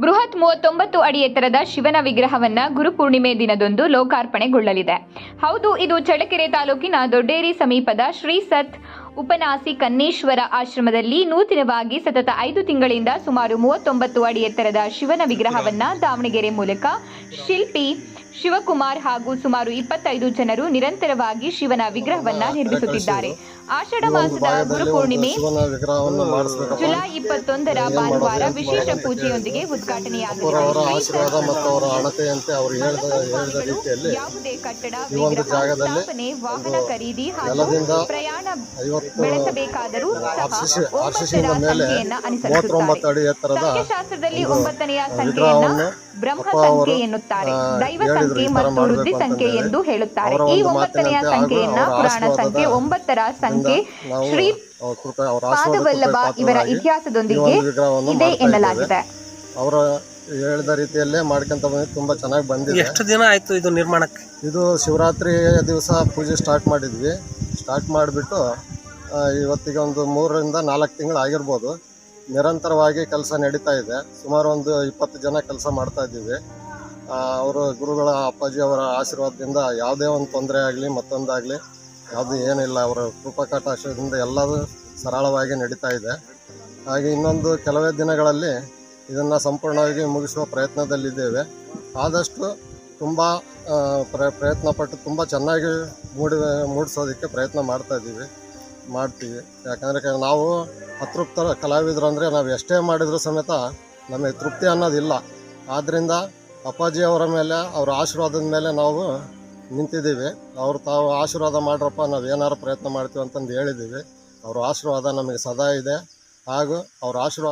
ಬೃಹತ್ 39 ಅಡಿ ಎತ್ತರದ ಶಿವನ ವಿಗ್ರಹವನ್ನ ಗುರುಪೂರ್ಣಿಮೆ ದಿನದಂದು ಲೋಕಾರ್ಪಣೆಗೊಳ್ಳಲಿದೆ. ಹೌದು, ಇದು ಚಳ್ಳಕೆರೆ ತಾಲೂಕಿನ ದೊಡ್ಡೇರಿ ಸಮೀಪದ ಶ್ರೀ ಸತ್ ಉಪನಾಸಿ ಕನ್ನೇಶ್ವರ ಆಶ್ರಮದಲ್ಲಿ ನೂತನವಾಗಿ ಸತತ 5 ತಿಂಗಳಿಂದ ಸುಮಾರು 39 ಅಡಿ ಎತ್ತರದ ಶಿವನ ವಿಗ್ರಹವನ್ನ ದಾವಣಗೆರೆ ಮೂಲಕ ಶಿಲ್ಪಿ ಶಿವಕುಮಾರ್ ಹಾಗೂ ಸುಮಾರು 25 ಜನರು ನಿರಂತರವಾಗಿ ಶಿವನ ವಿಗ್ರಹವನ್ನ ನಿರ್ಮಿಸುತ್ತಿದ್ದಾರೆ. ಆಷಾಢ ಮಾಸದ ಗುರುಪೂರ್ಣಿಮೆ ಜುಲೈ 21ರ ಭಾನುವಾರ ವಿಶೇಷ ಪೂಜೆಯೊಂದಿಗೆ ಉದ್ಘಾಟನೆಯಾಗಲಿದೆ. ಯಾವುದೇ ಕಟ್ಟಡ, ವಿಗ್ರಹ ಸ್ಥಾಪನೆ, ವಾಹನ ಖರೀದಿ ಹಾಗೂ ಪ್ರಯಾಣ ಬೆಳೆಸಬೇಕಾದರೂ ಸಹ 9ರ ಸಂಖ್ಯೆಯನ್ನ ಅನುಸರಿಸುತ್ತಾರೆ. ಸಂಖ್ಯಾಶಾಸ್ತ್ರದಲ್ಲಿ 9ನೆಯ ಸಂಖ್ಯೆಯನ್ನ ಬ್ರಹ್ಮ ಸಂಖ್ಯೆ ಎನ್ನುತ್ತಾರೆ. ದೈವ ಸಂಖ್ಯೆ ಮತ್ತು ವೃದ್ಧಿ ಸಂಖ್ಯೆ ಎಂದು ಹೇಳುತ್ತಾರೆ. ಈ 9ನೆಯ ಸಂಖ್ಯೆಯನ್ನ ಪುರಾಣ ಸಂಖ್ಯೆ 9ರ ಸಂಖ್ಯೆ ಶ್ರೀ ಪಾದವಲ್ಲಭ ಇವರ ಇತಿಹಾಸದೊಂದಿಗೆ ಇದೆ ಎನ್ನಲಾಗಿದೆ. ಅವರ ಹೇಳಿದ ರೀತಿಯಲ್ಲೇ ಮಾಡ್ಕೊಂತ ಬಂದಿದ್ದು ತುಂಬಾ ಚೆನ್ನಾಗಿ ಬಂದಿದೆ. ಎಷ್ಟು ದಿನ ಆಯ್ತು ಇದು ನಿರ್ಮಾಣಕ್ಕೆ? ಇದು ಶಿವರಾತ್ರಿ ದಿವಸ ಪೂಜೆ ಸ್ಟಾರ್ಟ್ ಮಾಡಿದ್ವಿ. ಸ್ಟಾರ್ಟ್ ಮಾಡಿಬಿಟ್ಟು ಇವತ್ತಿಗೆ ಒಂದು 3 ರಿಂದ 4 ತಿಂಗಳು ಆಗಿರ್ಬೋದು. ನಿರಂತರವಾಗಿ ಕೆಲಸ ನಡೀತಾ ಇದೆ. ಸುಮಾರು ಒಂದು 20 ಜನ ಕೆಲಸ ಮಾಡ್ತಾ ಇದ್ದೀವಿ. ಅವರು ಗುರುಗಳ ಅಪ್ಪಾಜಿ ಅವರ ಆಶೀರ್ವಾದದಿಂದ ಯಾವುದೇ ಒಂದು ತೊಂದರೆ ಆಗಲಿ ಮತ್ತೊಂದಾಗಲಿ ಯಾವುದು ಏನಿಲ್ಲ. ಅವರ ಕೃಪಾಕಟಾಕ್ಷದಿಂದ ಎಲ್ಲದೂ ಸರಳವಾಗಿ ನಡೀತಾ ಇದೆ. ಹಾಗೆ ಇನ್ನೊಂದು ಕೆಲವೇ ದಿನಗಳಲ್ಲಿ ಇದನ್ನು ಸಂಪೂರ್ಣವಾಗಿ ಮುಗಿಸುವ ಪ್ರಯತ್ನದಲ್ಲಿದ್ದೇವೆ. ಆದಷ್ಟು ತುಂಬ ಪ್ರಯತ್ನಪಟ್ಟು ತುಂಬ ಚೆನ್ನಾಗಿ ಮೂಡಿಸೋದಕ್ಕೆ ಪ್ರಯತ್ನ ಮಾಡ್ತೀವಿ. ಯಾಕಂದರೆ ನಾವು ಅತೃಪ್ತ ಕಲಾವಿದರು ಅಂದರೆ ನಾವು ಎಷ್ಟೇ ಮಾಡಿದರೂ ಸಮೇತ ನಮಗೆ ತೃಪ್ತಿ ಅನ್ನೋದಿಲ್ಲ. ಆದ್ದರಿಂದ ಅಪ್ಪಾಜಿಯವರ ಮೇಲೆ ಅವರ ಆಶೀರ್ವಾದದ ಮೇಲೆ ನಾವು ನಿಂತಿದ್ದೀವಿ. ತಾವು ಆಶೀರ್ವಾದ ಮಾಡ್ರಪ್ಪ, ನಾವು ಏನಾರು ಪ್ರಯತ್ನ ಮಾಡ್ತೀವಿ ಅಂತಂದು ಹೇಳಿದ್ದೀವಿ. ಅವರ ಆಶೀರ್ವಾದ ನಮಗೆ ಸದಾ ಇದೆ. ಹಾಗೂ ಅವರ ಆಶೀರ್ವಾದ